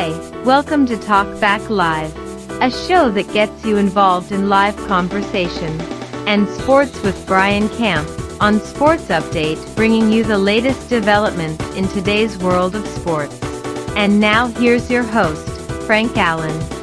Hi, welcome to Talk Back Live, a show that gets you involved in live conversation and sports with Brian Camp on Sports Update, bringing you the latest developments in today's world of sports. And now here's your host, Frank Allan.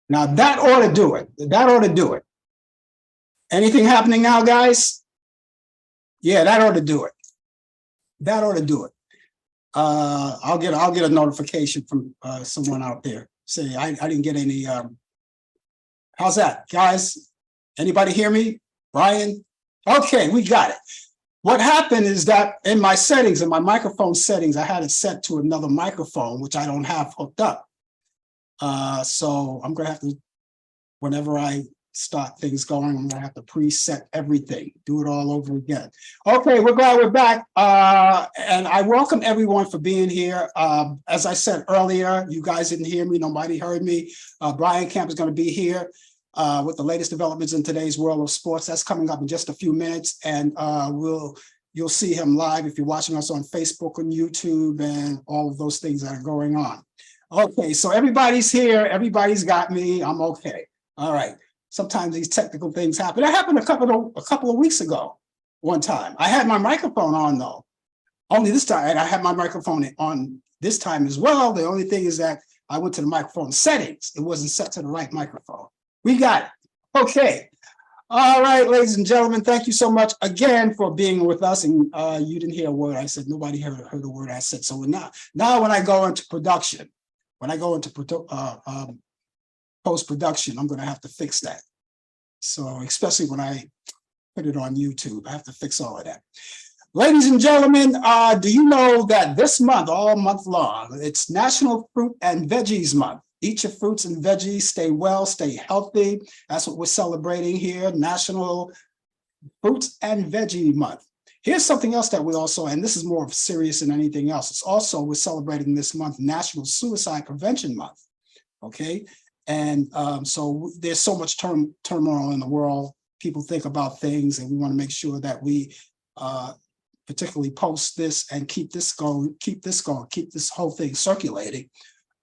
Now that ought to do it. That ought to do it. Anything happening now, guys? Yeah, that ought to do it. That ought to do it. I'll get a notification from someone out there. Say I didn't get any. How's that, guys? Anybody hear me? Brian? Okay, we got it. What happened is that in my settings, in my microphone settings, I had it set to another microphone, which I don't have hooked up. So I'm gonna have to, whenever I start things going, I'm gonna have to preset everything, do it all over again. Okay, we're glad we're back. And I welcome everyone for being here. As I said earlier, you guys didn't hear me, nobody heard me. Brian Camp is gonna be here with the latest developments in today's world of sports. That's coming up in just a few minutes, and you'll see him live if you're watching us on Facebook and YouTube and all of those things that are going on. Okay, so everybody's here, everybody's got me, I'm okay. All right. Sometimes these technical things happen. That happened a couple of weeks ago. One time, I had my microphone on though. Only this time, and I had my microphone on this time as well. The only thing is that I went to the microphone settings. It wasn't set to the right microphone. We got it. Okay. All right, ladies and gentlemen, thank you so much again for being with us. And you didn't hear a word I said. Nobody heard a word I said. So now when I go into production, when I go into post-production, I'm going to have to fix that. So especially when I put it on YouTube, I have to fix all of that. Ladies and gentlemen, do you know that this month, all month long, it's National Fruit and Veggies Month. Eat your fruits and veggies, stay well, stay healthy. That's what we're celebrating here, National Fruits and Veggie Month. Here's something else that we also, and this is more serious than anything else. It's also, we're celebrating this month, National Suicide Prevention Month, okay? And so there's so much turmoil in the world. People think about things, and we want to make sure that we particularly post this and keep this keep this whole thing circulating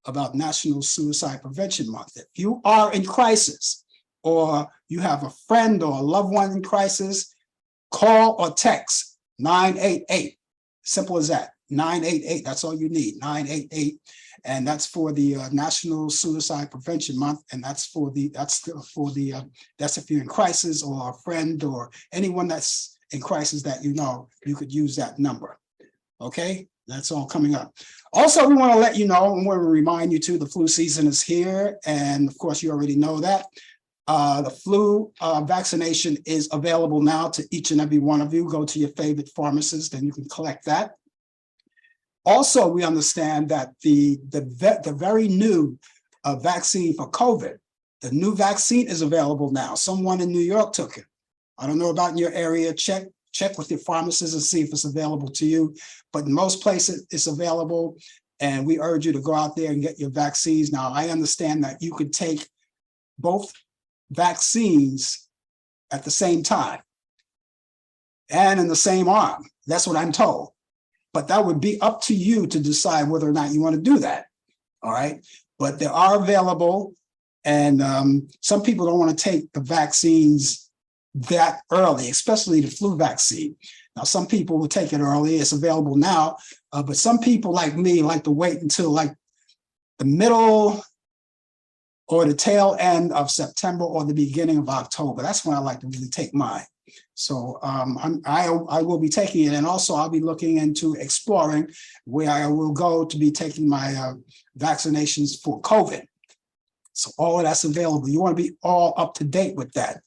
about National Suicide Prevention Month. If you are in crisis, or you have a friend or a loved one in crisis, call or text 988. Simple as that. 988. That's all you need. 988. And that's for the National Suicide Prevention Month, and that's if you're in crisis, or a friend or anyone that's in crisis that you could use that number. Okay, that's all coming up. Also, we want to let you know, and we want to remind you too, the flu season is here, and of course you already know that. The flu vaccination is available now to each and every one of you. Go to your favorite pharmacist and you can collect that. Also, we understand that the very new vaccine for COVID, the new vaccine is available now. Someone in New York took it. I don't know about in your area. Check with your pharmacist and see if it's available to you. But in most places, it's available. And we urge you to go out there and get your vaccines. Now, I understand that you could take both vaccines at the same time and in the same arm. That's what I'm told. But that would be up to you to decide whether or not you want to do that. All right. But they are available. And some people don't want to take the vaccines that early, especially the flu vaccine. Now, some people will take it early. It's available now. But some people like me like to wait until like the middle or the tail end of September or the beginning of October. That's when I like to really take mine. So I will be taking it, and also I'll be looking into exploring where I will go to be taking my vaccinations for COVID. So all of that's available. You want to be all up to date with that,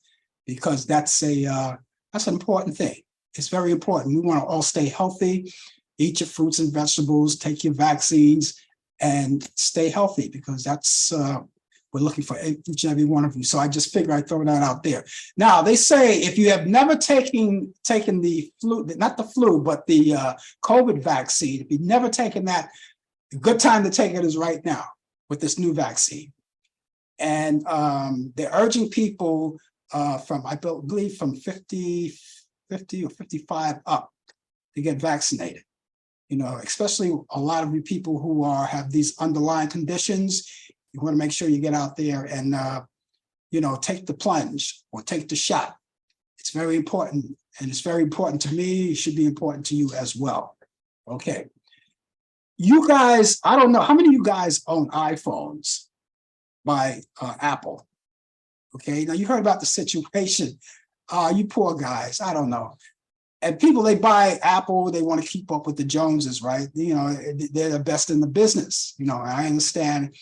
because that's an important thing. It's very important. We want to all stay healthy, eat your fruits and vegetables, take your vaccines, and stay healthy, because that's we're looking for each and every one of you. So I just figured I'd throw that out there. Now, they say if you have never taken the flu, not the flu, but the COVID vaccine, if you've never taken that, a good time to take it is right now with this new vaccine. And they're urging people from, I believe, from 50 or 55 up to get vaccinated. Especially a lot of you people who have these underlying conditions. You want to make sure you get out there and, take the plunge or take the shot. It's very important, and it's very important to me. It should be important to you as well. Okay. You guys, I don't know, how many of you guys own iPhones? by Apple. Okay, now you heard about the situation. You poor guys, I don't know. And people, they buy Apple, they want to keep up with the Joneses, right? You know, they're the best in the business. You know, I understand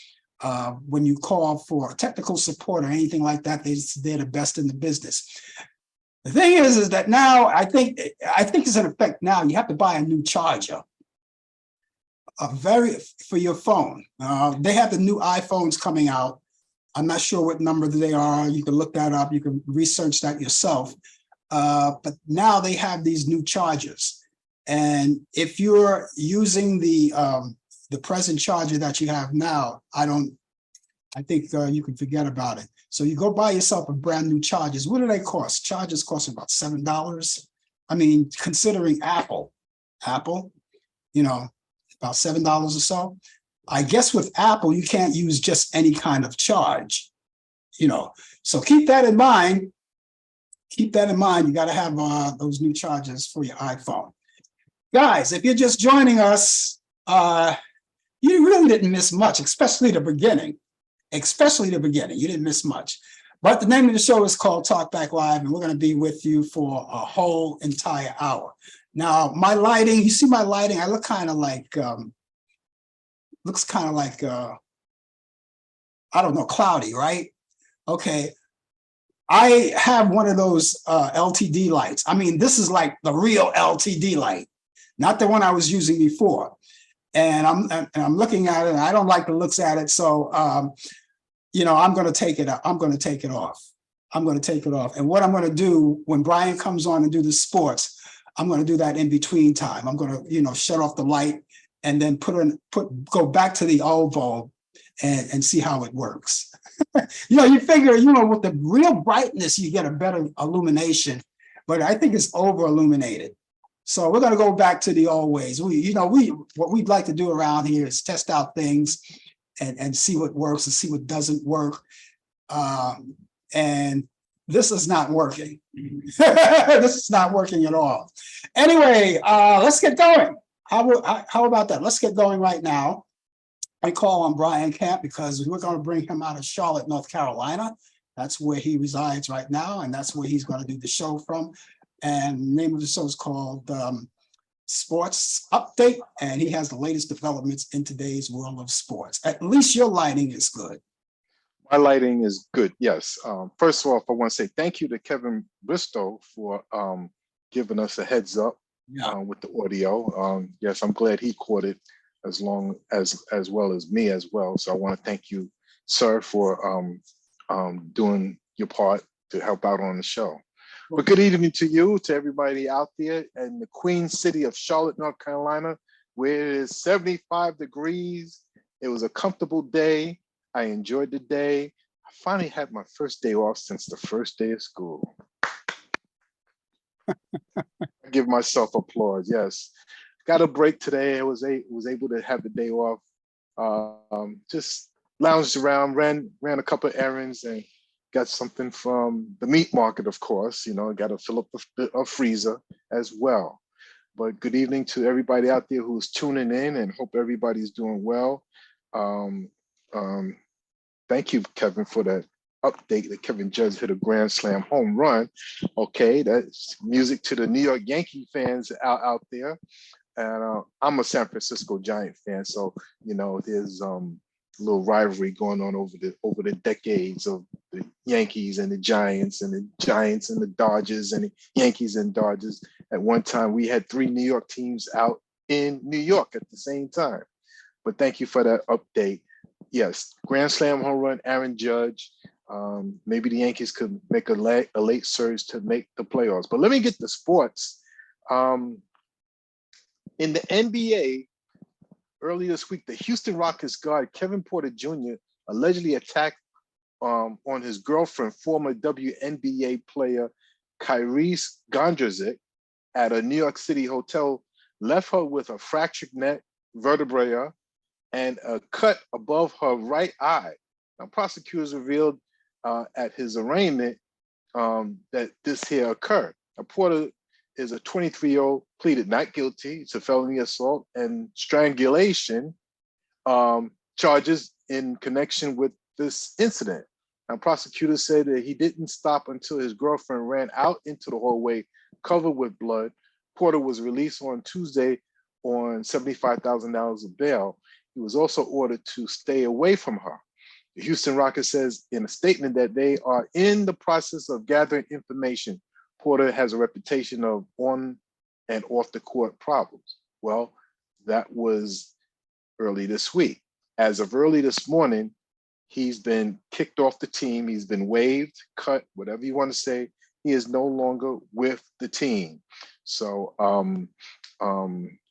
when you call for technical support or anything like that, they're the best in the business. The thing is that now I think it's in effect now. You have to buy a new charger, for your phone. They have the new iPhones coming out. I'm not sure what number they are. You can look that up. You can research that yourself. But now they have these new chargers, and if you're using the present charger that you have now, I think you can forget about it. So you go buy yourself a brand new chargers. What do they cost? Chargers cost about $7. I mean, considering Apple, you know, about $7 or so. I guess with Apple, you can't use just any kind of charge, you know. So keep that in mind. Keep that in mind. You got to have those new chargers for your iPhone. Guys, if you're just joining us, you really didn't miss much, especially the beginning. Especially the beginning. You didn't miss much. But the name of the show is called Talk Back Live, and we're going to be with you for a whole entire hour. Now, my lighting, you see my lighting? I look kind of like, looks kind of like, I don't know, cloudy, right? Okay. I have one of those LTD lights. I mean, this is like the real LTD light, not the one I was using before. And I'm looking at it, and I don't like the looks at it. So, you know, I'm going to take it. I'm going to take it off. I'm going to take it off. And what I'm going to do when Brian comes on and do the sports, I'm going to do that in between time. I'm going to, you know, shut off the light and then go back to the old bulb and see how it works. You know, you figure, you know, with the real brightness, you get a better illumination, but I think it's over illuminated. So we're going to go back to the old ways. What we'd like to do around here is test out things and see what works and see what doesn't work. And this is not working. This is not working at all. Anyway, let's get going. How about that? Let's get going right now. I call on Brian Camp because we're going to bring him out of Charlotte, North Carolina. That's where he resides right now, and that's where he's going to do the show from. And the name of the show is called Sports Update, and he has the latest developments in today's world of sports. At least your lighting is good. My lighting is good, yes. First of all, I want to say thank you to Kevin Bristow for giving us a heads up with the audio. Yes, I'm glad he caught it as well as me as well. So I want to thank you, sir, for doing your part to help out on the show. But good evening to you, to everybody out there in the Queen City of Charlotte, North Carolina, where it is 75 degrees. It was a comfortable day. I enjoyed the day. I finally had my first day off since the first day of school. I give myself applause, yes. Got a break today. I was able to have the day off. Just lounged around, ran a couple of errands, and got something from the meat market, of course. You know, got to fill up a freezer as well. But good evening to everybody out there who's tuning in, and hope everybody's doing well. Thank you, Kevin, for that update that Kevin Judge hit a grand slam home run. Okay, that's music to the New York Yankee fans out there. And I'm a San Francisco Giant fan, so you know there's a little rivalry going on over the decades of the Yankees and the Giants and the Giants and the Dodgers and the Yankees and Dodgers. At one time, we had 3 New York teams out in New York at the same time. But thank you for that update. Yes, grand slam home run, Aaron Judge. Maybe the Yankees could make a late surge to make the playoffs. But let me get to sports. In the NBA, earlier this week, the Houston Rockets guard Kevin Porter Jr. allegedly attacked on his girlfriend, former WNBA player Kyrese Gondrezick, at a New York City hotel, left her with a fractured neck vertebra and a cut above her right eye. Now, prosecutors revealed at his arraignment that this here occurred. Now, Porter is a 23-year-old, pleaded not guilty to felony assault and strangulation charges in connection with this incident. Now, prosecutors said that he didn't stop until his girlfriend ran out into the hallway covered with blood. Porter was released on Tuesday on $75,000 of bail. He was also ordered to stay away from her. The Houston Rockets says in a statement that they are in the process of gathering information. Porter has a reputation of on and off the court problems. Well, that was early this week. As of early this morning, he's been kicked off the team. He's been waived, cut, whatever you want to say. He is no longer with the team. So,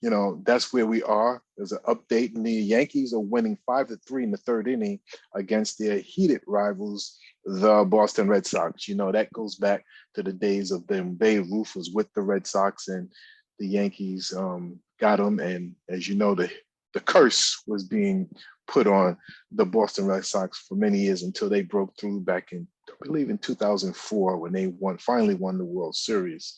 you know, that's where we are. There's an update, and the Yankees are winning 5-3 in the third inning against their heated rivals, the Boston Red Sox. You know, that goes back to the days of when Babe Ruth was with the Red Sox and the Yankees got them. And as you know, the curse was being put on the Boston Red Sox for many years until they broke through back in, I believe, in 2004 when they finally won the World Series.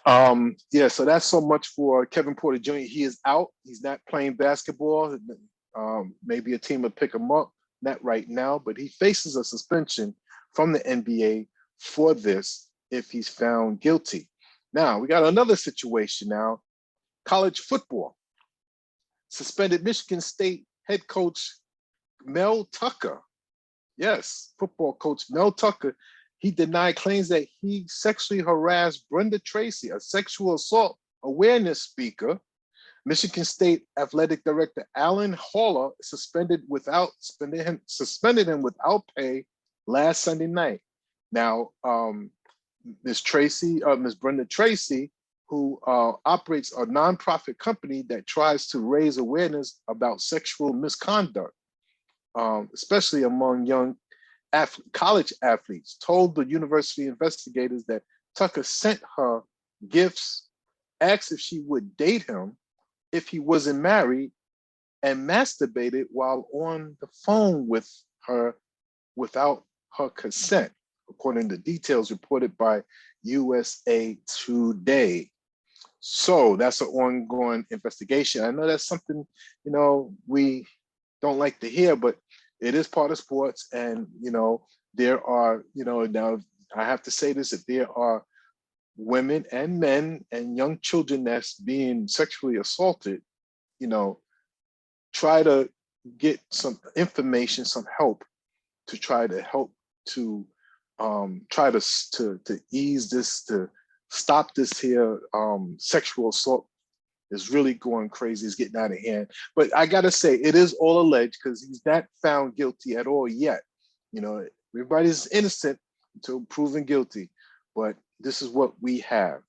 Yeah, so that's so much for Kevin Porter Jr. He is out. He's not playing basketball. Maybe a team will pick him up, not right now, but he faces a suspension from the NBA for this if he's found guilty. Now, we got another situation now. College football. Suspended Michigan State head coach Mel Tucker. Yes, football coach Mel Tucker. He denied claims that he sexually harassed Brenda Tracy, a sexual assault awareness speaker. Michigan State Athletic Director Allan Haller suspended him without pay last Sunday night. Now, Miss Brenda Tracy, who operates a nonprofit company that tries to raise awareness about sexual misconduct, especially among young college athletes, told the university investigators that Tucker sent her gifts, asked if she would date him if he wasn't married, and masturbated while on the phone with her without her consent, according to details reported by USA Today. So that's an ongoing investigation. I know that's something, you know, we don't like to hear, but it is part of sports. And, you know, there are, you know, now I have to say this, if there are women and men and young children that's being sexually assaulted, you know, try to get some information, some help to try to help to try to ease this, to stop this here sexual assault is really going crazy. It's getting out of hand. But I gotta say, it is all alleged because he's not found guilty at all yet. You know, everybody's innocent until proven guilty, but this is what we have.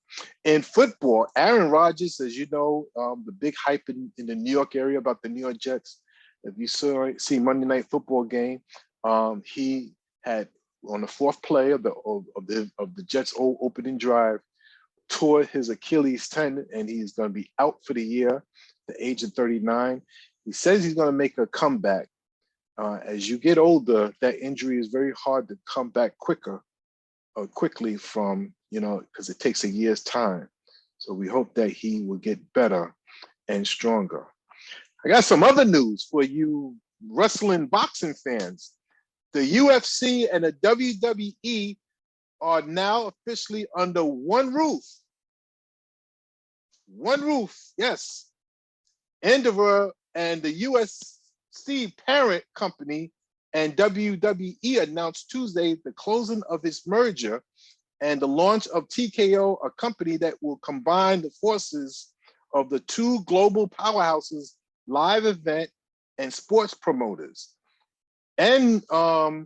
In football, Aaron Rodgers, as you know, the big hype in the New York area about the New York Jets. If you see Monday Night Football game, he had on the fourth play of the Jets' opening drive, tore his Achilles tendon, and he's going to be out for the year, the age of 39. He says he's going to make a comeback. As you get older, that injury is very hard to come back quickly from, you know, because it takes a year's time. So we hope that he will get better and stronger. I got some other news for you wrestling boxing fans. The UFC and the WWE are now officially under one roof. One roof, yes. Endeavor and the UFC parent company and WWE announced Tuesday the closing of its merger and the launch of TKO, a company that will combine the forces of the two global powerhouses, live event and sports promoters. And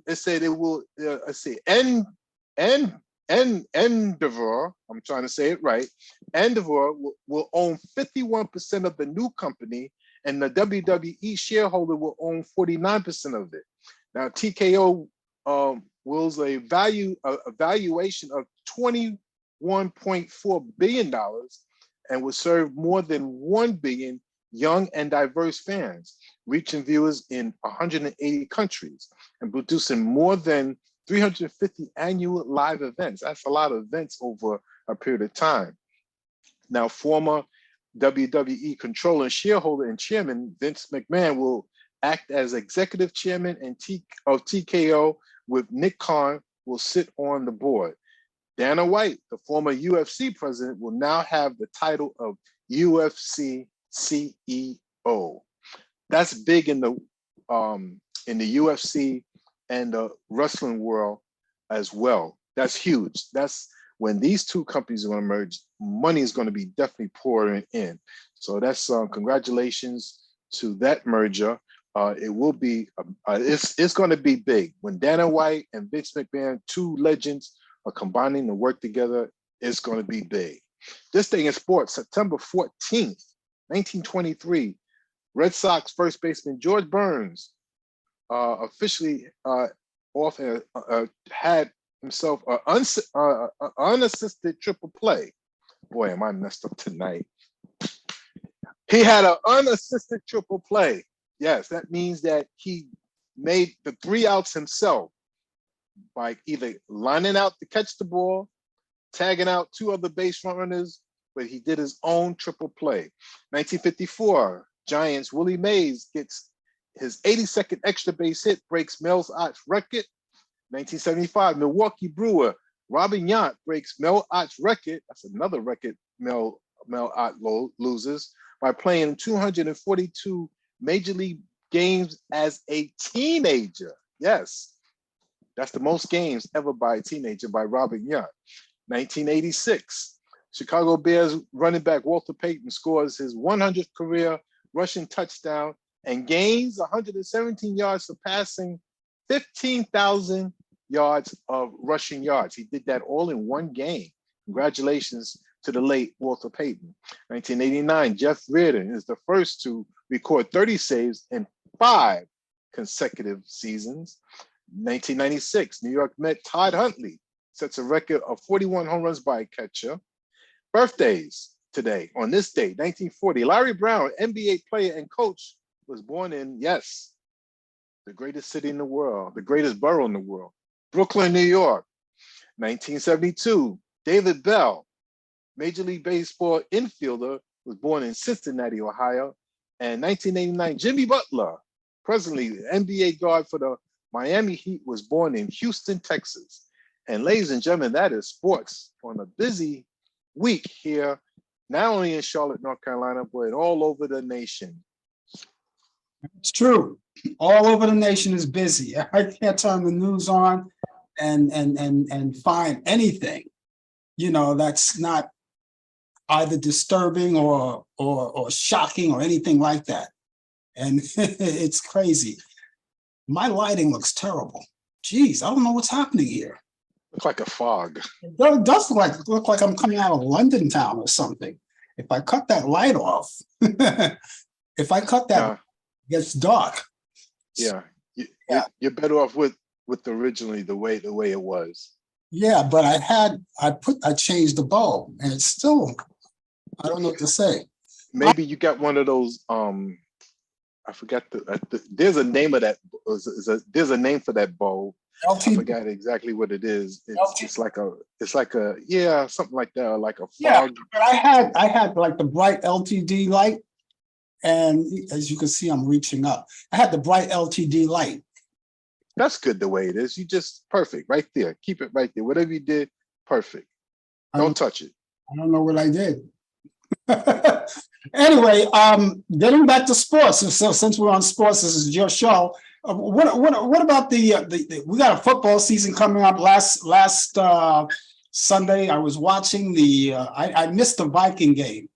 it said it will, Endeavor, I'm trying to say it right, Endeavor will own 51% of the new company, and the WWE shareholder will own 49% of it. Now, TKO wills a valuation of $21.4 billion and will serve more than 1 billion young and diverse fans, reaching viewers in 180 countries and producing more than 350 annual live events. That's a lot of events over a period of time. Now, former WWE controller, shareholder, and chairman Vince McMahon will act as executive chairman of TKO, with Nick Khan will sit on the board. Dana White, the former UFC president, will now have the title of UFC CEO. That's big in the UFC and the wrestling world as well. That's huge. That's when these two companies are going to merge. Money is going to be definitely pouring in. So that's congratulations to that merger. It will be. It's going to be big when Dana White and Vince McMahon, two legends, are combining to work together. It's going to be big. This thing in sports, September 14th, 1923, Red Sox first baseman George Burns officially had himself an unassisted triple play. Boy, am I messed up tonight. He had an unassisted triple play. Yes, that means that he made the 3 outs himself by either lining out to catch the ball, tagging out 2 other base runners, but he did his own triple play. 1954, Giants Willie Mays gets his 82nd extra base hit, breaks Mel Ott's record. 1975, Milwaukee Brewer Robin Yount breaks Mel Ott's record. That's another record Mel Ott loses by playing 242 major league games as a teenager. Yes, that's the most games ever by a teenager by Robin Yount. 1986, Chicago Bears running back Walter Payton scores his 100th career rushing touchdown and gains 117 yards, surpassing 15,000 yards of rushing yards. He did that all in one game. Congratulations to the late Walter Payton. 1989, Jeff Reardon is the first to record 30 saves in 5 consecutive seasons. 1996, New York Met Todd Huntley sets a record of 41 home runs by a catcher. Birthdays today, on this date, 1940, Larry Brown, NBA player and coach, was born in, yes, the greatest city in the world, the greatest borough in the world, Brooklyn, New York. 1972, David Bell, Major League Baseball infielder, was born in Cincinnati, Ohio. And 1989, Jimmy Butler, presently the NBA guard for the Miami Heat, was born in Houston, Texas. And ladies and gentlemen, that is sports on a busy week here, not only in Charlotte, North Carolina, but all over the nation. It's true. All over the nation is busy. I can't turn the news on and find anything, that's not either disturbing or shocking or anything like that. And it's crazy. My lighting looks terrible. Geez, I don't know what's happening here. Looks like a fog. It does look like I'm coming out of London town or something. If I cut that light off, it gets dark. Yeah, you're better off with originally the way it was. Yeah, but I changed the bulb and it's still, I don't know what to say. Maybe you got one of those. I forgot there's a name of that. There's a name for that bulb. LTD. I forgot exactly what it is. It's like a something like that, like a fog. Yeah, but I had like the bright LTD light, and as you can see, I'm reaching up. I had the bright LTD light. That's good the way it is. You just perfect right there. Keep it right there. Whatever you did, perfect. Don't touch it. I don't know what I did. Anyway, getting back to sports. So since we're on sports, this is your show. What about the we got a football season coming up. Last Sunday, I was watching I missed the Viking game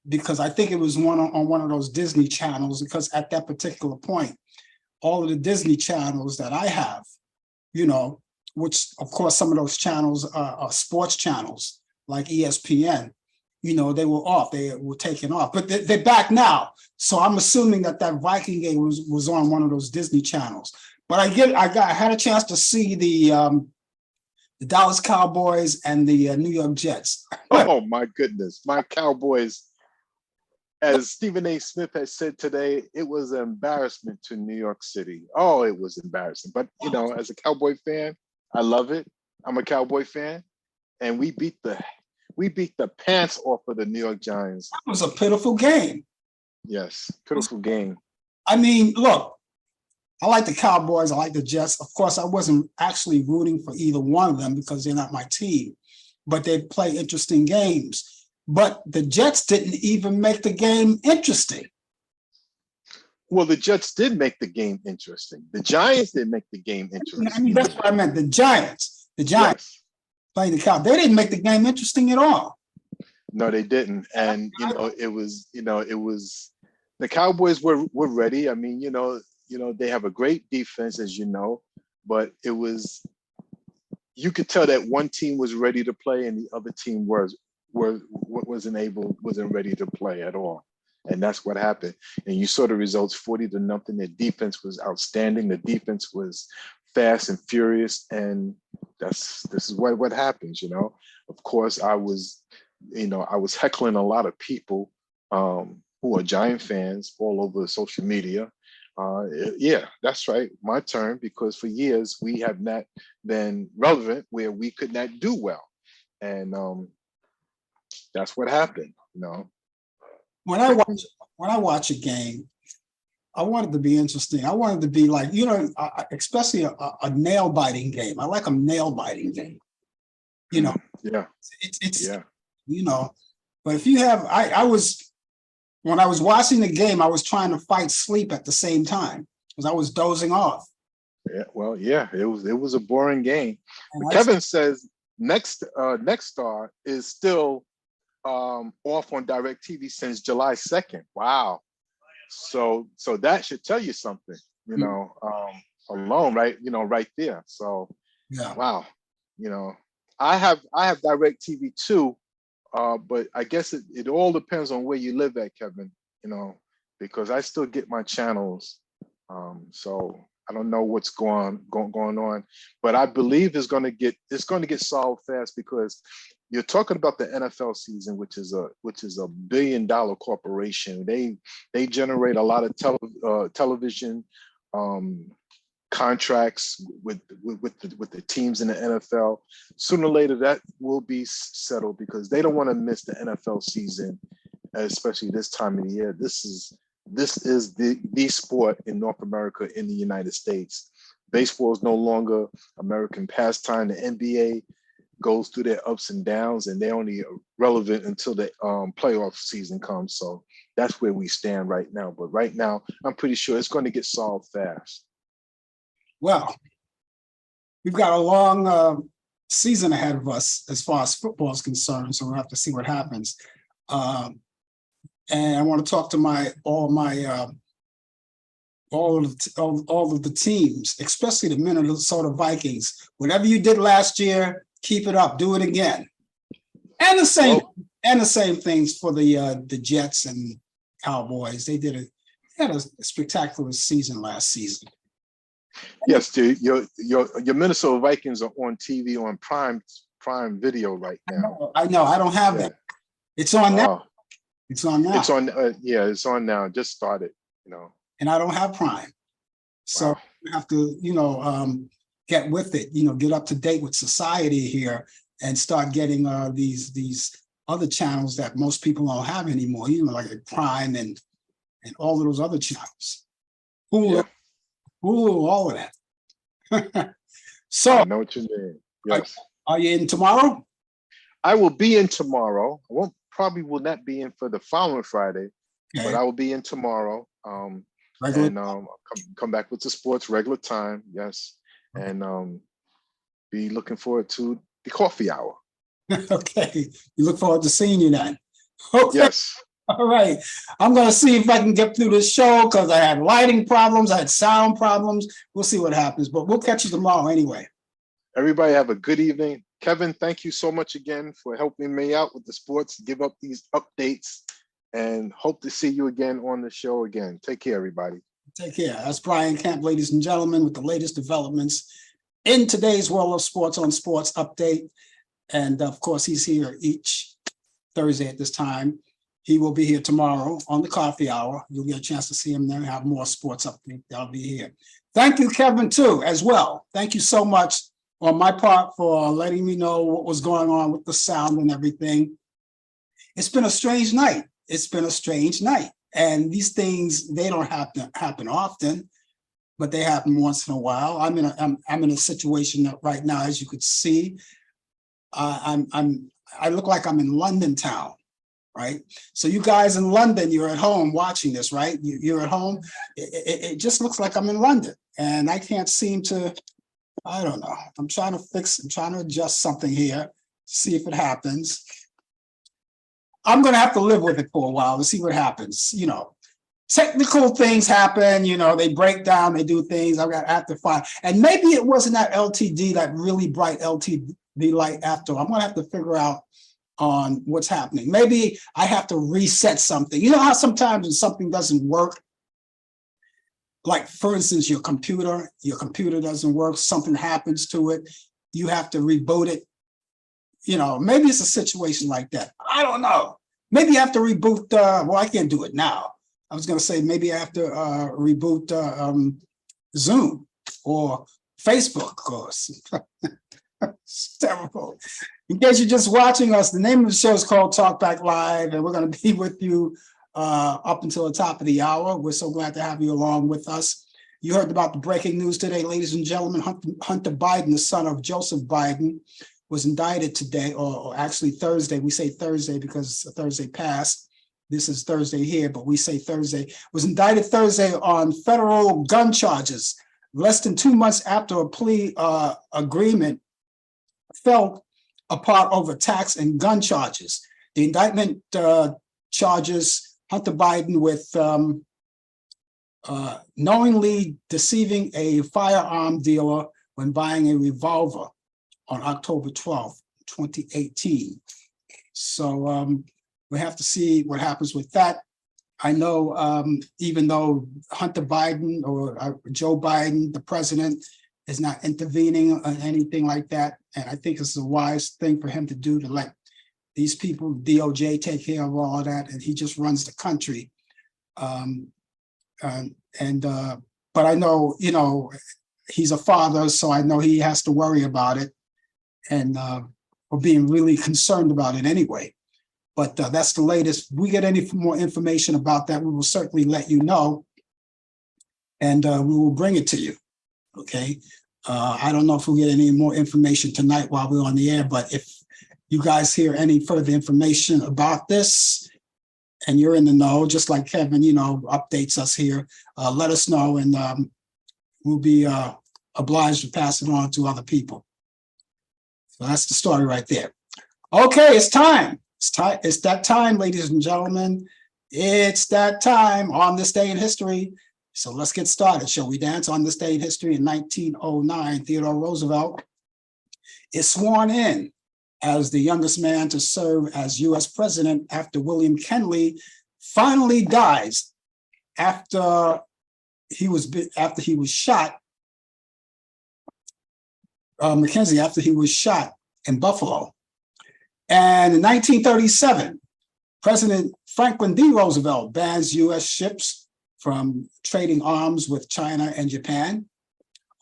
because I think it was on one of those Disney channels, because at that particular point, all of the Disney channels that I have, which of course some of those channels are sports channels like ESPN, they were off, they were taken off, but they're back now. So I'm assuming that Viking game was on one of those Disney channels. But I had a chance to see the Dallas Cowboys and the New York Jets. Oh my goodness, my Cowboys. As Stephen A. Smith has said today, it was an embarrassment to New York City. Oh, it was embarrassing. But as a Cowboy fan, I love it. I'm a Cowboy fan, and we beat the pants off of the New York Giants. That was a pitiful game. Yes, pitiful game. I mean, look, I like the Cowboys. I like the Jets. Of course, I wasn't actually rooting for either one of them because they're not my team, but they play interesting games. But the Jets didn't even make the game interesting. Well, the Jets did make the game interesting. The Giants did make the game interesting. I mean, that's what I meant. The Giants Yes. playing the Cowboys. They didn't make the game interesting at all. No, they didn't. And it was the Cowboys were ready. I mean, they have a great defense, as you know, but you could tell that one team was ready to play and the other team wasn't ready to play at all. And that's what happened. And you saw the results, 40-0. The defense was outstanding. The defense was fast and furious. And this is what happens, Of course, I was heckling a lot of people who are Giant fans all over social media. Yeah, that's right, my turn, because for years we have not been relevant where we could not do well. And that's what happened, When I watch a game, I want it to be interesting. I want it to be like, especially a nail biting game. I like a nail biting game. Yeah. It's Yeah. But if you have, when I was watching the game, I was trying to fight sleep at the same time because I was dozing off. Yeah. Well, yeah, it was a boring game. But Kevin says Next Star is still off on DirecTV since July 2nd. Wow. So that should tell you something, alone, right? Right there. So yeah. Wow. I have DirecTV too, but I guess it all depends on where you live at, Kevin, because I still get my channels. So I don't know what's going on, but I believe it's going to get solved fast because you're talking about the NFL season, which is a $1 billion corporation. They generate a lot of television contracts with the teams in the NFL. Sooner or later, that will be settled because they don't want to miss the NFL season, especially this time of the year. This is the sport in North America, in the United States. Baseball is no longer American pastime. The NBA goes through their ups and downs, and they're only relevant until the playoff season comes. So that's where we stand right now. But right now, I'm pretty sure it's going to get solved fast. Well, we've got a long season ahead of us as far as football is concerned, so we'll have to see what happens. And I want to talk to all of the teams, especially the Minnesota Vikings. Whatever you did last year, keep it up, do it again. And the same things for the Jets and Cowboys. They had a spectacular season last season. Yes, dude, your Minnesota Vikings are on TV on Prime Video right now. I know. I don't have that. It's on now. It's on now. It's on. It's on now. Just started. And I don't have Prime, so Wow. I have to get with it. Get up to date with society here and start getting these other channels that most people don't have anymore. Like Prime and all of those other channels. Hulu, all of that. So I know what you mean. Yes. Are you in tomorrow? I will be in tomorrow. I probably will not be in for the following Friday, but I will be in tomorrow. And come back with the sports regular time. Yes. And be looking forward to the coffee hour. Okay. You look forward to seeing you then. Okay. Yes. All right. I'm going to see if I can get through this show because I had lighting problems. I had sound problems. We'll see what happens, but we'll catch you tomorrow anyway. Everybody have a good evening. Kevin, thank you so much again for helping me out with the sports, give up these updates, and hope to see you again on the show again. Take care, everybody. Take care. That's Brian Camp, ladies and gentlemen, with the latest developments in today's world of sports on Sports Update. And of course, he's here each Thursday at this time. He will be here tomorrow on the coffee hour. You'll get a chance to see him there and have more sports update. I'll be here. Thank you, Kevin, too, as well. Thank you so much on my part for letting me know what was going on with the sound and everything. It's been a strange night. And these things, they don't happen often. but they happen once in a while. I'm in a situation that right now, as you could see, I look like I'm in London town, right? So you guys in London, you're at home watching this, right? You're at home. It just looks like I'm in London, and I can't seem to. I don't know. I'm trying to adjust something here, see if it happens. I'm going to have to live with it for a while to see what happens. You know, technical things happen, you know, they break down, they do things. I have to find, and maybe it wasn't that LTD, that really bright LTD light after. I'm going to have to figure out on what's happening. Maybe I have to reset something. You know how sometimes when something doesn't work, like for instance, your computer doesn't work, something happens to it, you have to reboot it. You know, maybe it's a situation like that. I don't know. Maybe you have to reboot, well, I can't do it now. I was gonna say maybe I have to reboot Zoom or Facebook, of course. It's terrible. In case you're just watching us, the name of the show is called Talk Back Live, and we're going to be with you up until the top of the hour. We're so glad to have you along with us. You heard about the breaking news today, ladies and gentlemen. Hunter Biden, the son of Joseph Biden, was indicted today, or actually Thursday. We say Thursday because Thursday passed. This is Thursday here, but we say Thursday. Was indicted Thursday on federal gun charges, less than 2 months after a plea agreement fell apart over tax and gun charges. The indictment charges Hunter Biden with knowingly deceiving a firearm dealer when buying a revolver on October 12th, 2018. So we have to see what happens with that. I know even though Hunter Biden or Joe Biden, the president, is not intervening on anything like that, and I think it's a wise thing for him to do, to let these people, DOJ, take care of all of that, and he just runs the country. But I know, you know, he's a father, so I know he has to worry about it, and or being really concerned about it anyway. But that's the latest. If we get any more information about that, we will certainly let you know, and we will bring it to you. Okay. I don't know if we'll get any more information tonight while we're on the air, but if you guys hear any further information about this and you're in the know, just like Kevin, you know, updates us here, let us know, and we'll be obliged to pass it on to other people. So that's the story right there. Okay, it's time. It's that time, ladies and gentlemen. It's that time on this day in history. So let's get started. Shall we dance? On this day in history in 1909, Theodore Roosevelt is sworn in as the youngest man to serve as U.S. president after William McKinley finally dies after he was shot. Mackenzie, after he was shot in Buffalo. And in 1937, President Franklin D. Roosevelt bans U.S. ships from trading arms with China and Japan.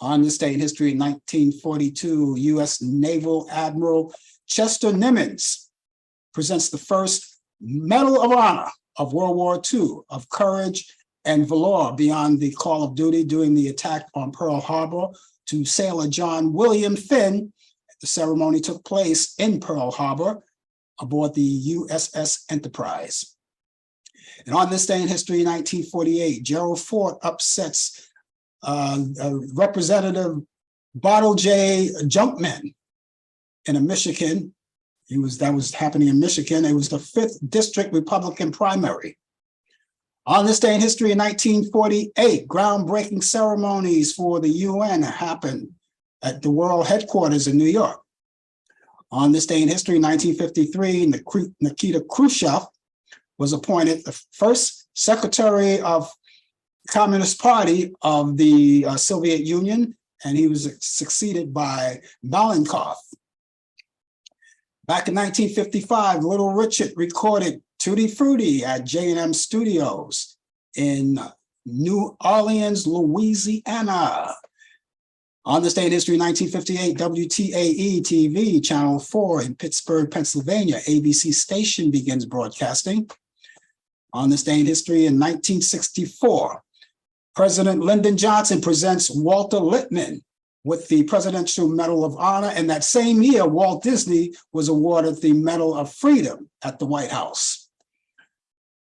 On this day in history in 1942, U.S. Naval Admiral Chester Nimitz presents the first Medal of Honor of World War II of courage and valor beyond the call of duty during the attack on Pearl Harbor to sailor John William Finn. The ceremony took place in Pearl Harbor aboard the USS Enterprise. And on this day in history, 1948, Gerald Ford upsets Representative Bartle J. Junkman in Michigan. That was happening in Michigan. It was the 5th District Republican primary. On this day in history in 1948, groundbreaking ceremonies for the UN happened at the world headquarters in New York. On this day in history, 1953, Nikita Khrushchev was appointed the first secretary of the Communist Party of the Soviet Union, and he was succeeded by Malenkov. Back in 1955, Little Richard recorded Tutti Frutti at J&M Studios in New Orleans, Louisiana. On this day in history, 1958, WTAE TV, Channel 4 in Pittsburgh, Pennsylvania, ABC station begins broadcasting. On this day in history in 1964, President Lyndon Johnson presents Walter Lippmann with the Presidential Medal of Honor. And that same year, Walt Disney was awarded the Medal of Freedom at the White House.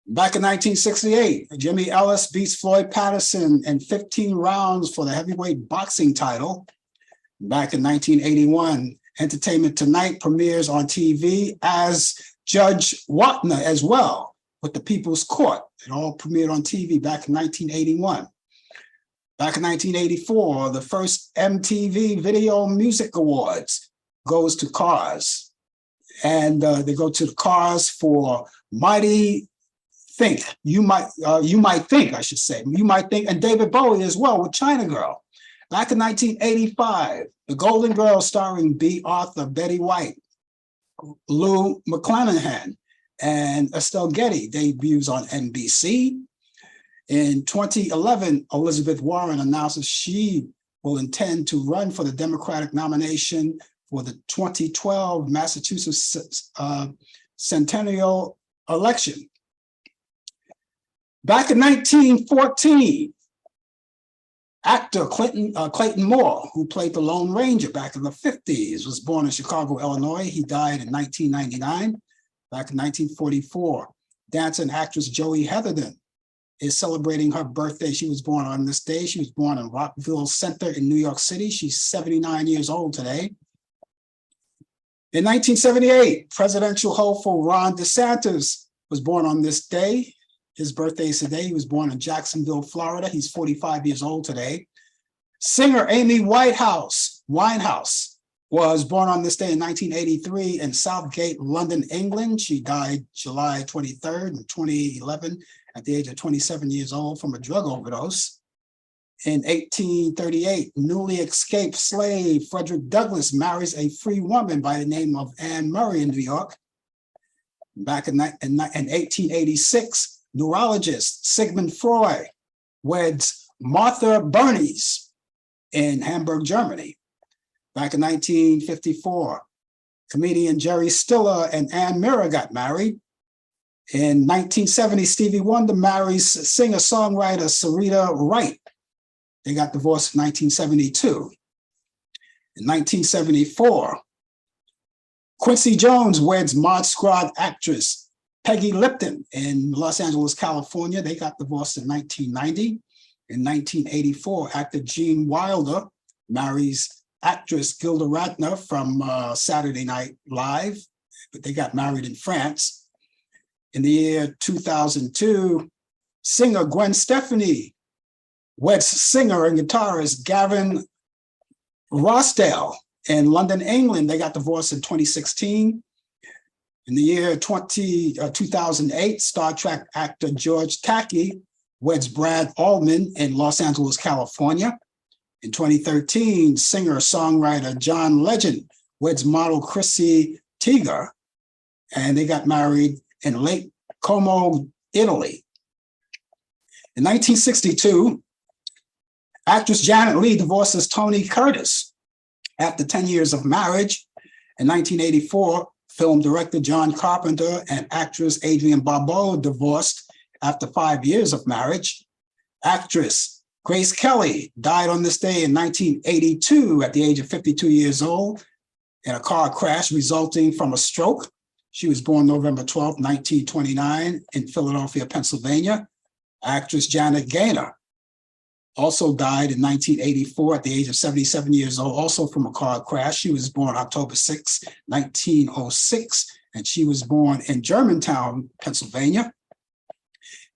Back in 1968, Jimmy Ellis beats Floyd Patterson in 15 rounds for the heavyweight boxing title. Back in 1981, Entertainment Tonight premieres on TV as Judge Wapner as well with the People's Court. It all premiered on TV back in 1981. Back in 1984, the first MTV Video Music Awards goes to Cars. And they go to the Cars for Mighty Think. You might think, I should say. You might think, and David Bowie as well with China Girl. Back in 1985, The Golden Girls starring B. Arthur, Betty White, Lou McClanahan, and Estelle Getty debuts on NBC. In 2011, Elizabeth Warren announces she will intend to run for the Democratic nomination for the 2012 Massachusetts centennial election. Back in 1914, actor Clayton Moore, who played the Lone Ranger back in the 50s, was born in Chicago, Illinois. He died in 1999. Back in 1944, dancer and actress Joey Heatherton is celebrating her birthday. She was born on this day. She was born in Rockville Center in New York City. She's 79 years old today. In 1978, presidential hopeful Ron DeSantis was born on this day. His birthday is today. He was born in Jacksonville, Florida. He's 45 years old today. Singer Amy Winehouse was born on this day in 1983 in Southgate, London, England. She died July 23rd in 2011 at the age of 27 years old from a drug overdose. In 1838, newly escaped slave Frederick Douglass marries a free woman by the name of Anne Murray in New York. Back in 1886, neurologist Sigmund Freud weds Martha Bernies in Hamburg, Germany. Back in 1954, comedian Jerry Stiller and Ann Mira got married. In 1970, Stevie Wonder marries singer-songwriter Sarita Wright. They got divorced in 1972. In 1974, Quincy Jones weds Mod Squad actress Peggy Lipton in Los Angeles, California. They got divorced in 1990. In 1984, actor Gene Wilder marries actress Gilda Radner from Saturday Night Live, but they got married in France. In the year 2002, singer Gwen Stefani weds singer and guitarist Gavin Rossdale in London, England. They got divorced in 2016. In the year 2008, Star Trek actor George Takei weds Brad Altman in Los Angeles, California. In 2013, singer-songwriter John Legend weds model Chrissy Teigen, and they got married in Lake Como, Italy. In 1962, actress Janet Leigh divorces Tony Curtis after 10 years of marriage. In 1984, film director John Carpenter and actress Adrienne Barbeau divorced after 5 years of marriage. Actress Grace Kelly died on this day in 1982 at the age of 52 years old in a car crash resulting from a stroke. She was born November 12, 1929 in Philadelphia, Pennsylvania. Actress Janet Gaynor also died in 1984 at the age of 77 years old, also from a car crash. She was born October 6, 1906, and she was born in Germantown, Pennsylvania.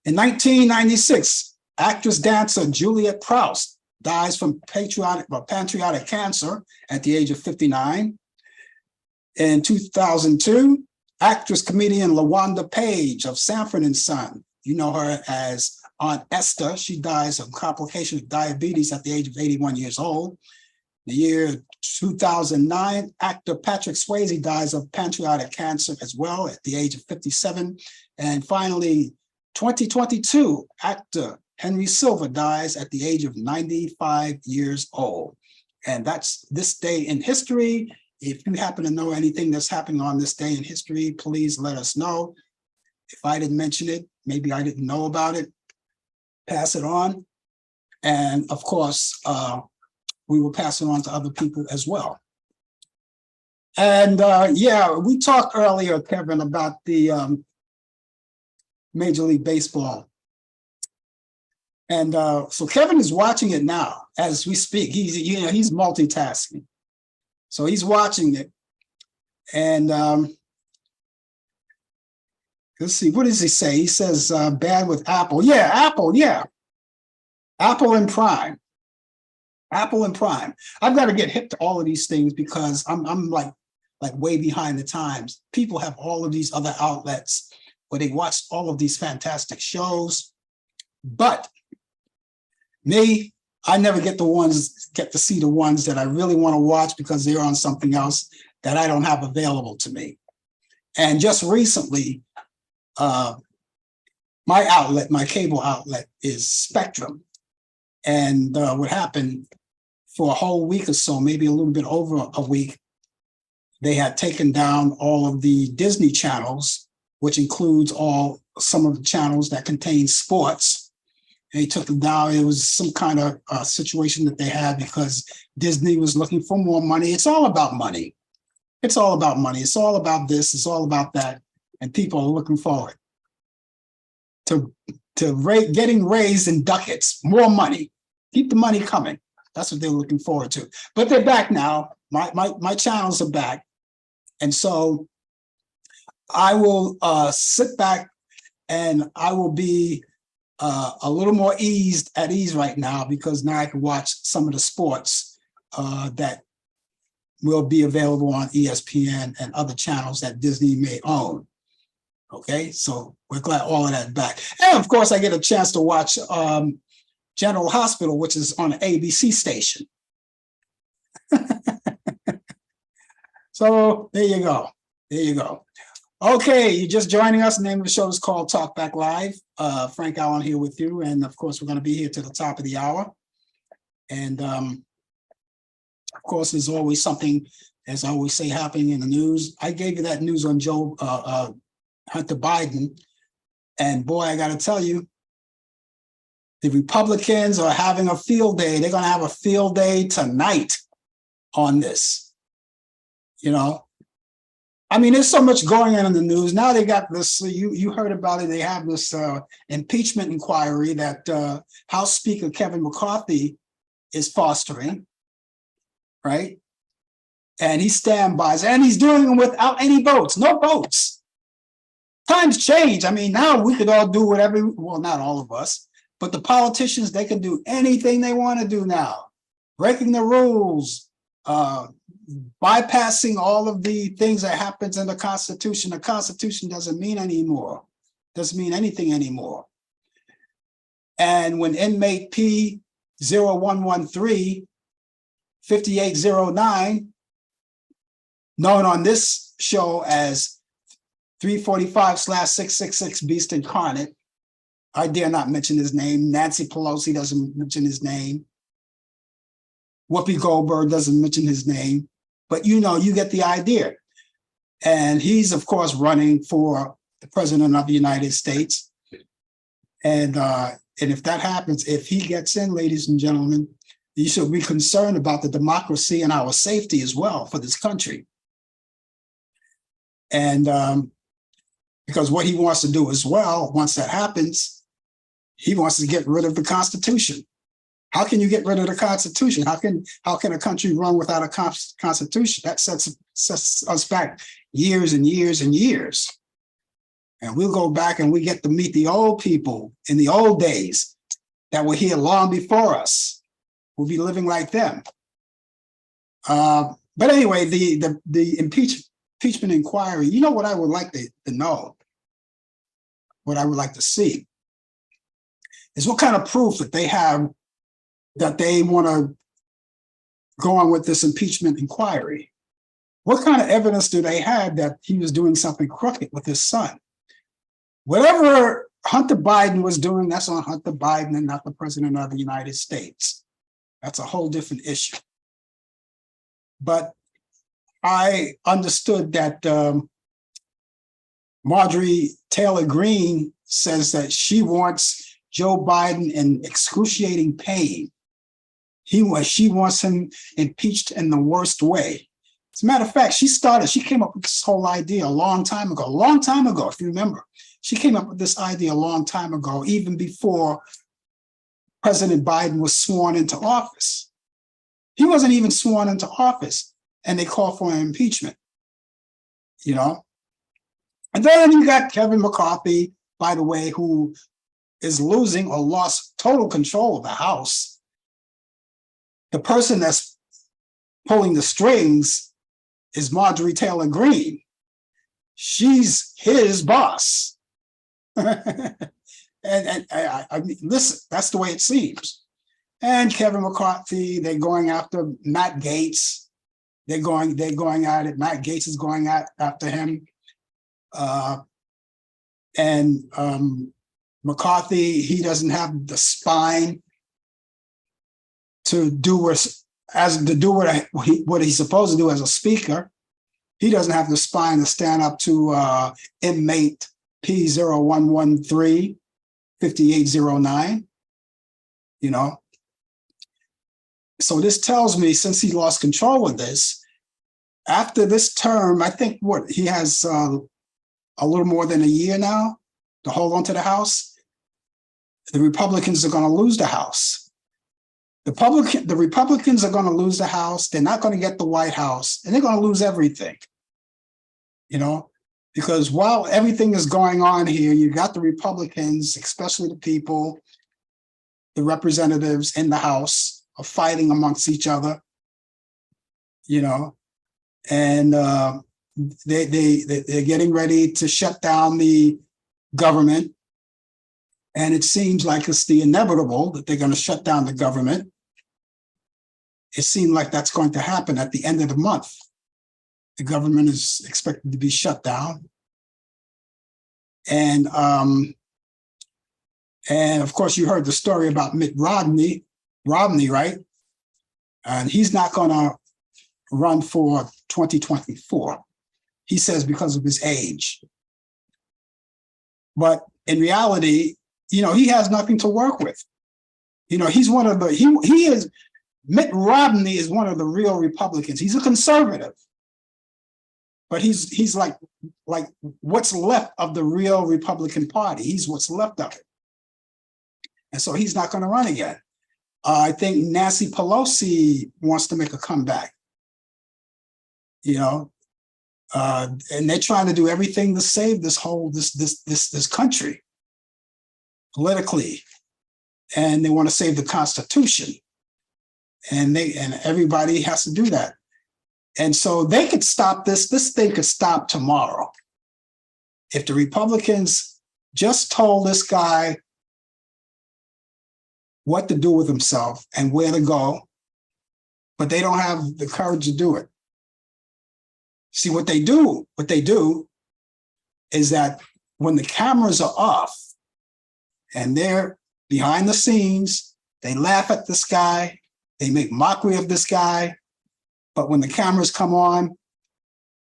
In 1996, actress dancer Juliet Prowse dies from pancreatic cancer at the age of 59. In 2002, actress comedian LaWanda Page of Sanford and Son, you know her as Aunt Esther. She dies of complications of diabetes at the age of 81 years old. The year 2009, actor Patrick Swayze dies of pancreatic cancer as well at the age of 57. And finally, 2022, actor Henry Silver dies at the age of 95 years old. And that's this day in history. If you happen to know anything that's happening on this day in history, please let us know. If I didn't mention it, maybe I didn't know about it, pass it on. And of course, we will pass it on to other people as well. And yeah, we talked earlier, Kevin, about the Major League Baseball. And so Kevin is watching it now as we speak. He's multitasking. So he's watching it. And let's see, what does he say? He says bad with Apple. Yeah, Apple, yeah. Apple and Prime. Apple and Prime. I've got to get hip to all of these things because I'm like way behind the times. People have all of these other outlets where they watch all of these fantastic shows. But me, I never get to see the ones that I really want to watch because they're on something else that I don't have available to me. And just recently, my outlet, my cable outlet is Spectrum. And what happened for a whole week or so, maybe a little bit over a week, they had taken down all of the Disney channels, which includes some of the channels that contain sports. They took them down. It was some kind of situation that they had because Disney was looking for more money. It's all about money. It's all about money. It's all about this. It's all about that. And people are looking forward to getting raised in ducats, more money. Keep the money coming. That's what they're looking forward to. But they're back now. My channels are back. And so I will sit back and I will be a little more at ease right now because now I can watch some of the sports that will be available on ESPN and other channels that Disney may own. Okay, so we're glad all of that back. And of course, I get a chance to watch General Hospital, which is on an ABC station. So there you go. There you go. Okay, you're just joining us. The name of the show is called Talk Back Live. Frank Allan here with you. And of course, we're going to be here to the top of the hour. And of course, there's always something, as I always say, happening in the news. I gave you that news on Hunter Biden. And boy, I got to tell you, the Republicans are having a field day. They're going to have a field day tonight on this. You know, I mean, there's so much going on in the news. Now they got this, you heard about it. They have this impeachment inquiry that House Speaker Kevin McCarthy is fostering, right? And he standbys, and he's doing it without any votes, no votes. Times change. I mean, now we could all do whatever, well, not all of us, but the politicians, they can do anything they want to do now. Breaking the rules, bypassing all of the things that happens in the Constitution. The Constitution doesn't mean anymore, doesn't mean anything anymore. And when inmate P0113 5809, known on this show as 345/666 Beast Incarnate, I dare not mention his name. Nancy Pelosi doesn't mention his name. Whoopi Goldberg doesn't mention his name, but you know, you get the idea. And he's, of course, running for the president of the United States. And if that happens, if he gets in, ladies and gentlemen, you should be concerned about the democracy and our safety as well for this country. And because what he wants to do as well, once that happens, he wants to get rid of the Constitution. How can you get rid of the Constitution? How can a country run without a Constitution? That sets us back years and years and years. And we'll go back and we get to meet the old people in the old days that were here long before us. We'll be living like them. But anyway, the impeachment inquiry, you know what I would like to know, what I would like to see, is what kind of proof that they have that they want to go on with this impeachment inquiry. What kind of evidence do they have that he was doing something crooked with his son? Whatever Hunter Biden was doing, that's on Hunter Biden and not the president of the United States. That's a whole different issue. But I understood that Marjorie Taylor Greene says that she wants Joe Biden in excruciating pain. She wants him impeached in the worst way. As a matter of fact, she came up with this whole idea a long time ago, if you remember. She came up with this idea a long time ago, even before President Biden was sworn into office. He wasn't even sworn into office, and they called for an impeachment, you know? And then you got Kevin McCarthy, by the way, who is losing or lost total control of the House. The person that's pulling the strings is Marjorie Taylor Greene. She's his boss. and I mean, listen, that's the way it seems. And Kevin McCarthy, they're going after Matt Gaetz. They're going at it. Matt Gaetz is going after him. McCarthy, he doesn't have the spine to do what he's supposed to do as a speaker. He doesn't have the spine to stand up to inmate P0113 5809. You know. So this tells me, since he lost control of this, after this term, I think he has a little more than a year now to hold on to the House. The Republicans are going to lose the House. The Republicans are going to lose the House. They're not going to get the White House, and they're going to lose everything. You know, because while everything is going on here, you got the Republicans, especially the people, the representatives in the House, are fighting amongst each other. You know, and they're getting ready to shut down the government. And it seems like it's the inevitable that they're going to shut down the government. It seemed like that's going to happen at the end of the month. The government is expected to be shut down. And of course, you heard the story about Mitt Romney, right? And he's not going to run for 2024. He says because of his age. But in reality, you know, he has nothing to work with. You know, he's one of the, Mitt Romney is one of the real Republicans. He's a conservative, but he's like what's left of the real Republican Party. He's what's left of it. And so he's not going to run again. I think Nancy Pelosi wants to make a comeback. You know, and they're trying to do everything to save this country politically, and they want to save the Constitution, and everybody has to do that. And so they could stop this. This thing could stop tomorrow if the Republicans just told this guy what to do with himself and where to go, but they don't have the courage to do it. See, what they do is that when the cameras are off and they're behind the scenes, they laugh at this guy, they make mockery of this guy, but when the cameras come on,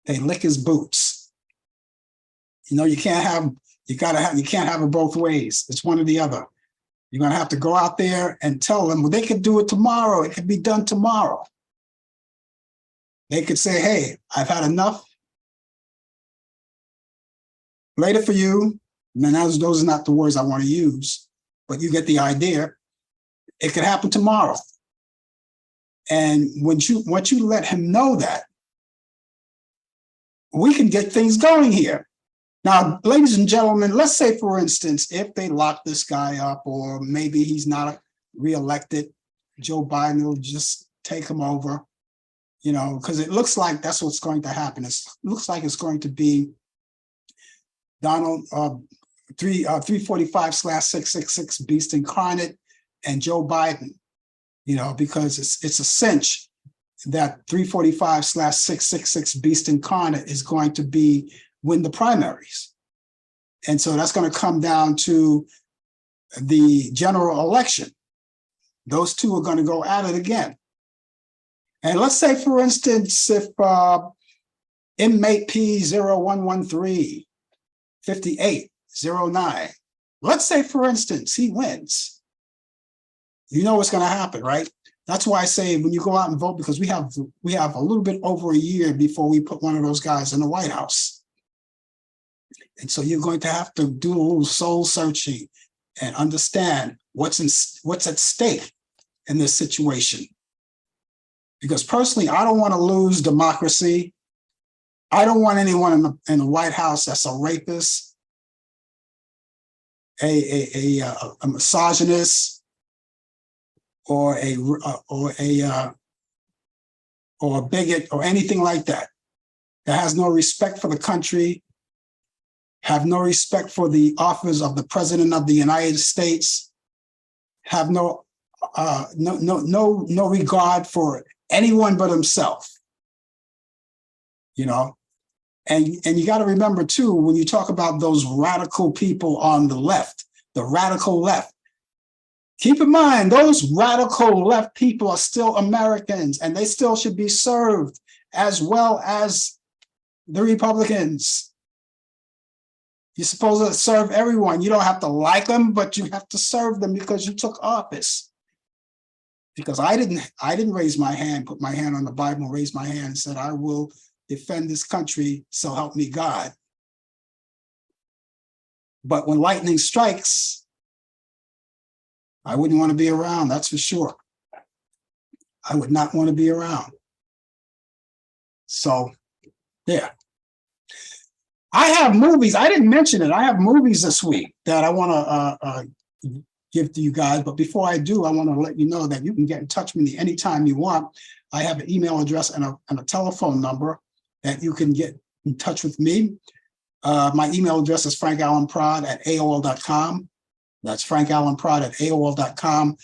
they lick his boots. You know, you can't have it both ways. It's one or the other. You're gonna have to go out there and tell them, well, they could do it tomorrow. It could be done tomorrow. They could say, hey, I've had enough. Later for you. And then those are not the words I want to use, but you get the idea. It could happen tomorrow. And once you let him know that, we can get things going here. Now, ladies and gentlemen, let's say, for instance, if they lock this guy up, or maybe he's not reelected, Joe Biden will just take him over, you know, because it looks like that's what's going to happen. It looks like it's going to be Donald 345/666 Beast Incarnate and Joe Biden, you know, because it's a cinch that 345/666 Beast Incarnate is going to win the primaries. And so that's going to come down to the general election. Those two are going to go at it again. And let's say, for instance, if inmate P0113 5809 let's say, for instance, he wins. You know what's going to happen, right? That's why I say when you go out and vote, because we have a little bit over a year before we put one of those guys in the White House. And so you're going to have to do a little soul searching and understand what's at stake in this situation. Because personally, I don't want to lose democracy. I don't want anyone in the White House that's a rapist, a misogynist, or a bigot, or anything like that has no respect for the country, have no respect for the office of the President of the United States, have no regard for anyone but himself. You know, and you got to remember too, when you talk about those radical people on the left, the radical left, keep in mind those radical left people are still Americans, and they still should be served as well as the Republicans. You're supposed to serve everyone. You don't have to like them, but you have to serve them because you took office. Because I didn't raise my hand, put my hand on the Bible, raise my hand and said, I will defend this country, so help me God. But when lightning strikes, I wouldn't want to be around, that's for sure. I would not want to be around. So, yeah. I have movies. I didn't mention it. I have movies this week that I want to give to you guys. But before I do, I want to let you know that you can get in touch with me anytime you want. I have an email address and a telephone number that you can get in touch with me. My email address is frankallenprod@aol.com. That's frankallenprod@aol.com.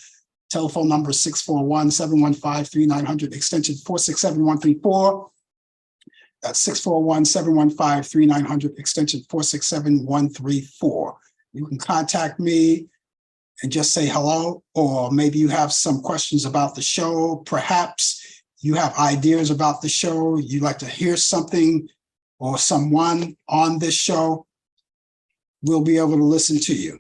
Telephone number is 641-715-3900, extension 467-134. That's 641-715-3900, extension 467-134. You can contact me and just say hello, or maybe you have some questions about the show. Perhaps you have ideas about the show. You'd like to hear something or someone on this show. We'll be able to listen to you.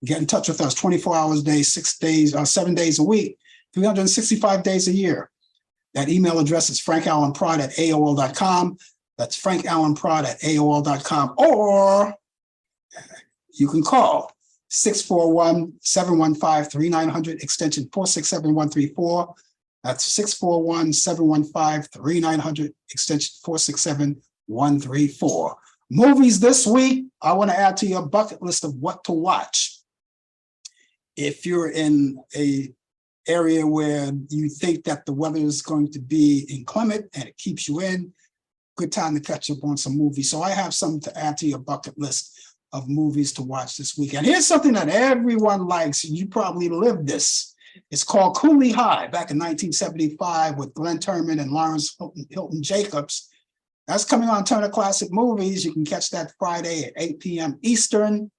Get in touch with us 24 hours a day, 7 days a week, 365 days a year. That email address is frankallenprod@aol.com. That's frankallenprod@aol.com. Or you can call 641-715-3900, extension 467-134. That's 641-715-3900, extension 467-134. Movies this week, I want to add to your bucket list of what to watch. If you're in a area where you think that the weather is going to be inclement and it keeps you in, good time to catch up on some movies. So I have something to add to your bucket list of movies to watch this week. And here's something that everyone likes, and you probably lived this. It's called Cooley High, back in 1975 with Glenn Turman and Lawrence Hilton Jacobs. That's coming on Turner Classic Movies. You can catch that Friday at 8 p.m. Eastern.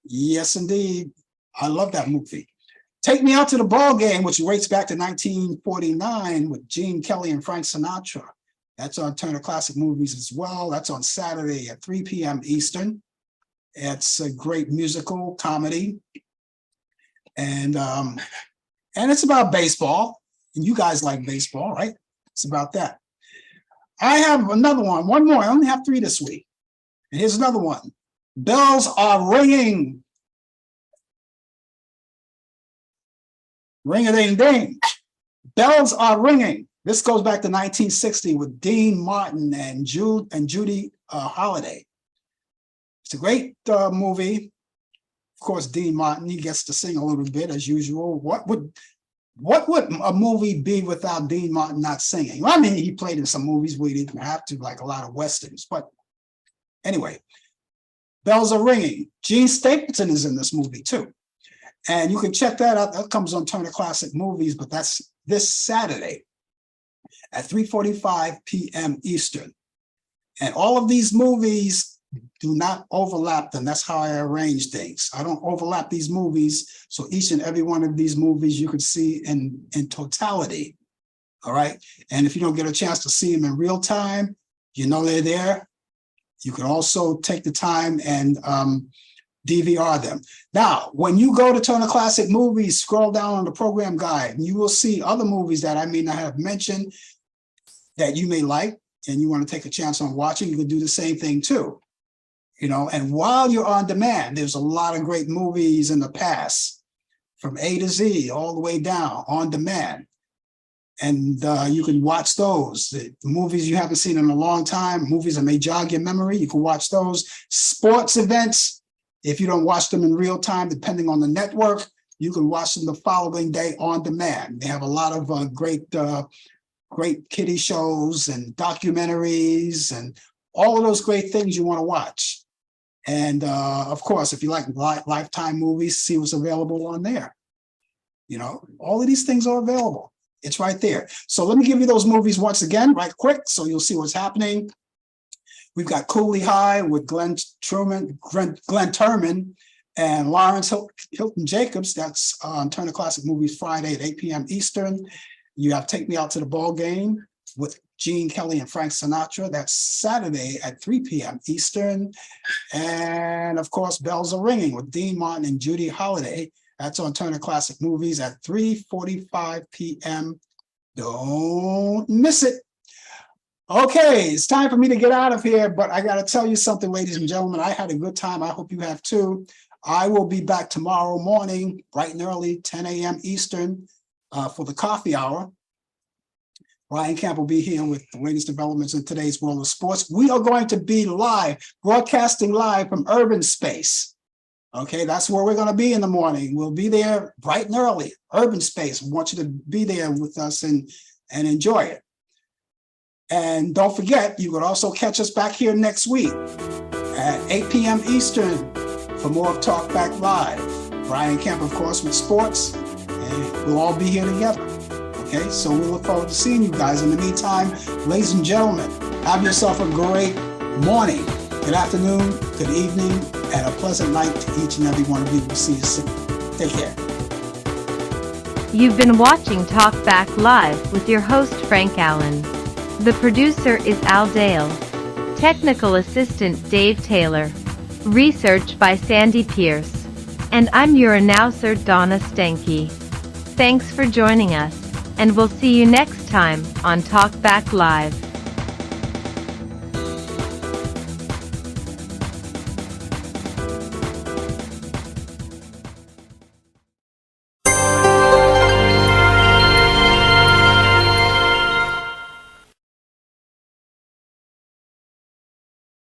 Yes, indeed. I love that movie. Take Me Out to the Ball Game, which rates back to 1949 with Gene Kelly and Frank Sinatra. That's on Turner Classic Movies as well. That's on Saturday at 3 p.m. Eastern. It's a great musical comedy. And it's about baseball. And you guys like baseball, right? It's about that. I have another one more. I only have 3 this week. And here's another one. Bells Are Ringing. Ring-a-ding-ding. Bells Are Ringing. This goes back to 1960 with Dean Martin and Judy Holliday. It's a great movie. Of course, Dean Martin, he gets to sing a little bit as usual. What would a movie be without Dean Martin not singing? Well, I mean, he played in some movies where he didn't have to, like a lot of Westerns. But anyway, Bells Are Ringing. Gene Stapleton is in this movie too. And you can check that out. That comes on Turner Classic Movies, but that's this Saturday at 3:45 p.m. Eastern. And all of these movies do not overlap them. That's how I arrange things. I don't overlap these movies. So each and every one of these movies you can see in totality. All right. And if you don't get a chance to see them in real time, you know they're there. You can also take the time and DVR them. Now, when you go to Turner Classic Movies, scroll down on the program guide, and you will see other movies that I may not have mentioned that you may like, and you want to take a chance on watching. You can do the same thing too. And while you're on demand, there's a lot of great movies in the past, from A to Z, all the way down on demand. And you can watch those. The movies you haven't seen in a long time, movies that may jog your memory, you can watch those. Sports events, if you don't watch them in real time, depending on the network, you can watch them the following day on demand. They have a lot of great kiddie shows and documentaries and all of those great things you want to watch. And of course, if you like Lifetime movies, see what's available on there. All of these things are available. It's right there. So let me give you those movies once again, right quick, so you'll see what's happening. We've got Cooley High with Glenn Turman and Lawrence Hilton Jacobs. That's on Turner Classic Movies Friday at 8 p.m. Eastern. You have Take Me Out to the Ball Game with Gene Kelly and Frank Sinatra. That's Saturday at 3 p.m. Eastern. And of course, Bells Are Ringing with Dean Martin and Judy Holliday. That's on Turner Classic Movies at 3:45 p.m. Don't miss it. Okay, it's time for me to get out of here, but I got to tell you something, ladies and gentlemen. I had a good time. I hope you have too. I will be back tomorrow morning, bright and early, 10 a.m. Eastern, for the coffee hour. Brian Camp will be here with the latest developments in today's world of sports. We are going to be live, broadcasting live from Urban Space. Okay, that's where we're going to be in the morning. We'll be there bright and early. Urban Space. We want you to be there with us and enjoy it. And don't forget, you could also catch us back here next week at 8 p.m. Eastern for more of Talk Back Live. Brian Kemp, of course, with sports, and we'll all be here together. Okay, so we look forward to seeing you guys. In the meantime, ladies and gentlemen, have yourself a great morning, good afternoon, good evening, and a pleasant night to each and every one of you. We'll see you soon. Take care. You've been watching Talk Back Live with your host, Frank Allen. The producer is Al Dale. Technical assistant, Dave Taylor. Research by Sandy Pierce. And I'm your announcer, Donna Stenke. Thanks for joining us, and we'll see you next time on Talk Back Live.